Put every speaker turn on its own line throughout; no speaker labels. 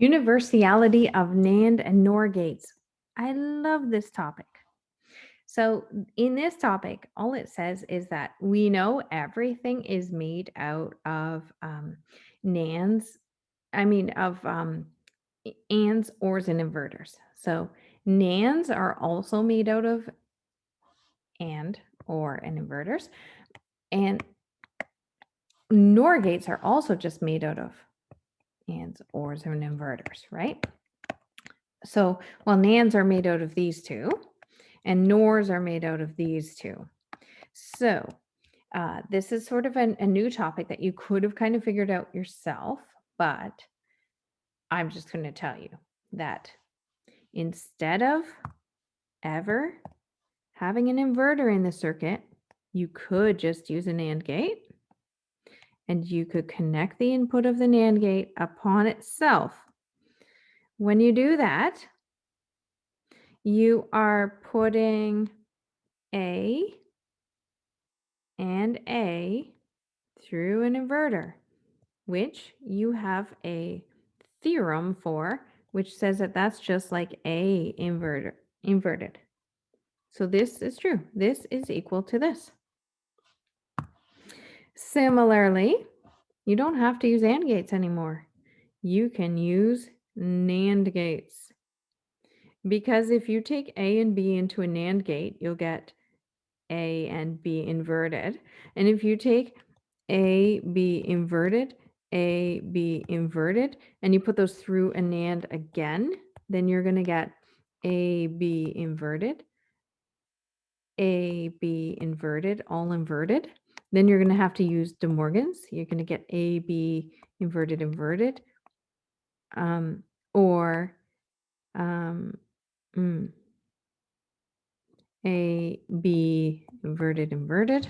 Universality of NAND and NOR gates. I love this topic. So, in this topic, all it says is that we know everything is made out of NANDs, ANDs, ORs, and inverters. So, NANDs are also made out of AND, OR, and inverters. And NOR gates are also just made out of ANDs, ORs, and inverters, right? So, well, NANDs are made out of these two, and NORs are made out of these two. So, this is sort of a new topic that you could have kind of figured out yourself, but I'm just going to tell you that instead of ever having an inverter in the circuit, you could just use a NAND gate, and you could connect the input of the NAND gate upon itself. When you do that, you are putting A and A through an inverter, which you have a theorem for, which says that that's just like A inverted. So this is true. This is equal to this. Similarly, you don't have to use AND gates anymore. You can use NAND gates. Because if you take A and B into a NAND gate, you'll get A and B inverted. And if you take A, B inverted, A, B inverted, and you put those through a NAND again, then you're going to get A, B inverted, A, B inverted, all inverted. Then you're going to have to use De Morgan's. You're going to get A, B inverted, inverted, or um, mm, A, B inverted, inverted.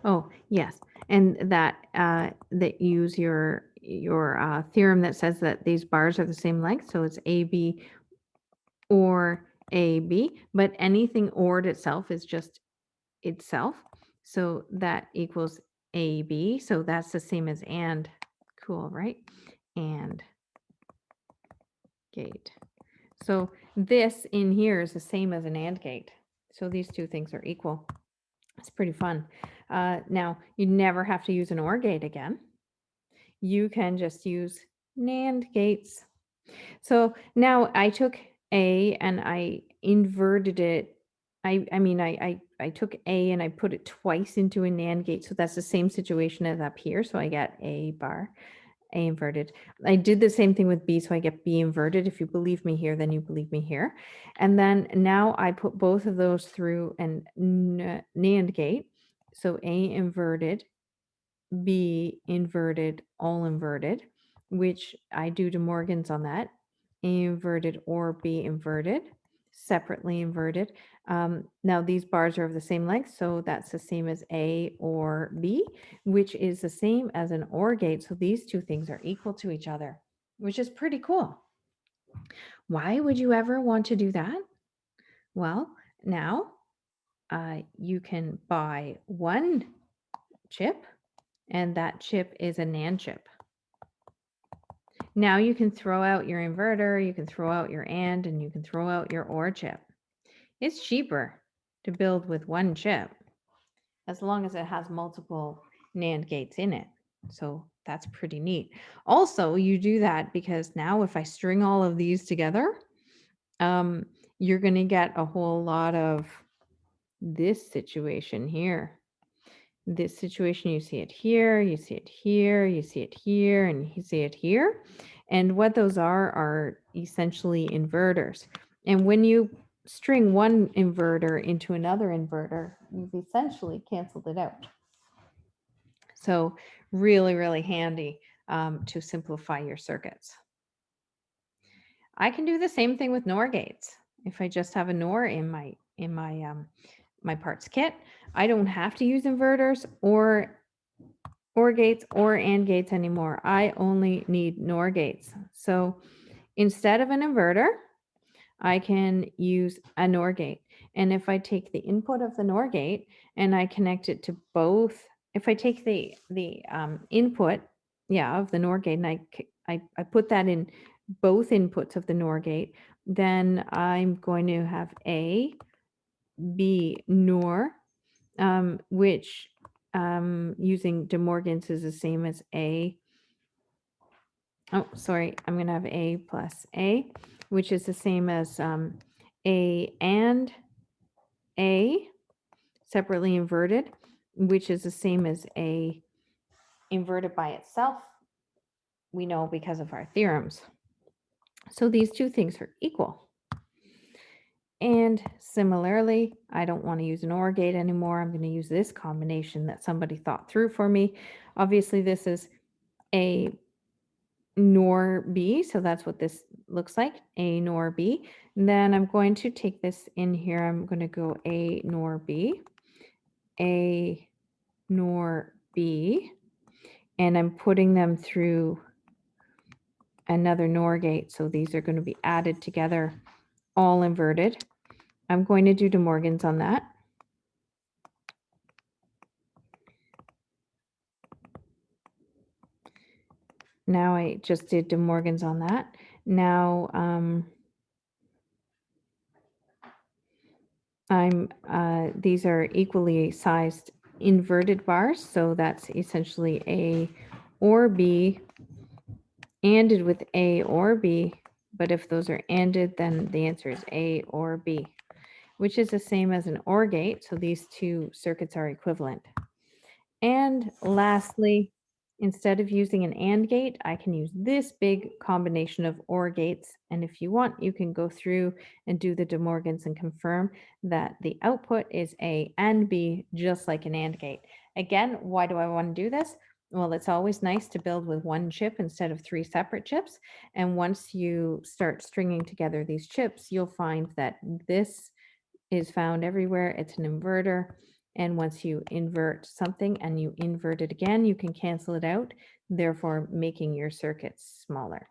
Oh, yes. And that use your theorem that says that these bars are the same length. So it's AB or AB, but anything ORed itself is just itself. So that equals AB. So that's the same as AND. Cool, right? And gate. So this in here is the same as an AND gate. So these two things are equal. It's pretty fun. Now, you never have to use an OR gate again. You can just use NAND gates. So now I took A and I inverted it. I took A and I put it twice into a NAND gate. So that's the same situation as up here. So I get A bar, A inverted. I did the same thing with B, so I get B inverted. If you believe me here, then you believe me here. And then now I put both of those through an NAND gate. So A inverted, B inverted, all inverted, which I do De Morgan's on that. A inverted or B inverted, separately inverted. Now these bars are of the same length, so that's the same as A or B, which is the same as an OR gate. So these two things are equal to each other, which is pretty cool. Why would you ever want to do that? Well, now you can buy one chip, and that chip is a NAND chip. Now you can throw out your inverter, you can throw out your AND, and you can throw out your OR chip. It's cheaper to build with one chip, as long as it has multiple NAND gates in it. So that's pretty neat. Also, you do that because now if I string all of these together, you're going to get a whole lot of this situation here. This situation, you see it here, you see it here, you see it here, and you see it here. And what those are essentially inverters. And when you string one inverter into another inverter, you've essentially canceled it out. So really, really handy to simplify your circuits. I can do the same thing with NOR gates. If I just have a NOR in my parts kit, I don't have to use inverters or gates or AND gates anymore. I only need NOR gates. So instead of an inverter, I can use a NOR gate. And if I take the input of the NOR gate and I connect it to both if I take the input, yeah, of the NOR gate, and I put that in both inputs of the NOR gate, then I'm going to have A, B, NOR, which using De Morgan's is the same as A. Oh, sorry, I'm going to have A plus A, which is the same as A and A separately inverted, which is the same as A inverted by itself. We know because of our theorems. So these two things are equal. And similarly, I don't want to use an OR gate anymore. I'm going to use this combination that somebody thought through for me. Obviously, this is A NOR B, so that's what this looks like, A NOR B. And then I'm going to take this in here. I'm going to go A NOR B, A NOR B, and I'm putting them through another NOR gate. So these are going to be added together, all inverted. I'm going to do De Morgan's on that. Now I just did De Morgan's on that. Now these are equally sized inverted bars, so that's essentially A or B ANDed with A or B, but if those are ANDed, then the answer is A or B, which is the same as an OR gate, so these two circuits are equivalent. And lastly, instead of using an AND gate, I can use this big combination of OR gates. And if you want, you can go through and do the De Morgan's and confirm that the output is A and B, just like an AND gate. Again, why do I want to do this? Well, it's always nice to build with one chip instead of three separate chips. And once you start stringing together these chips, you'll find that this is found everywhere. It's an inverter. And once you invert something and you invert it again, you can cancel it out, therefore making your circuits smaller.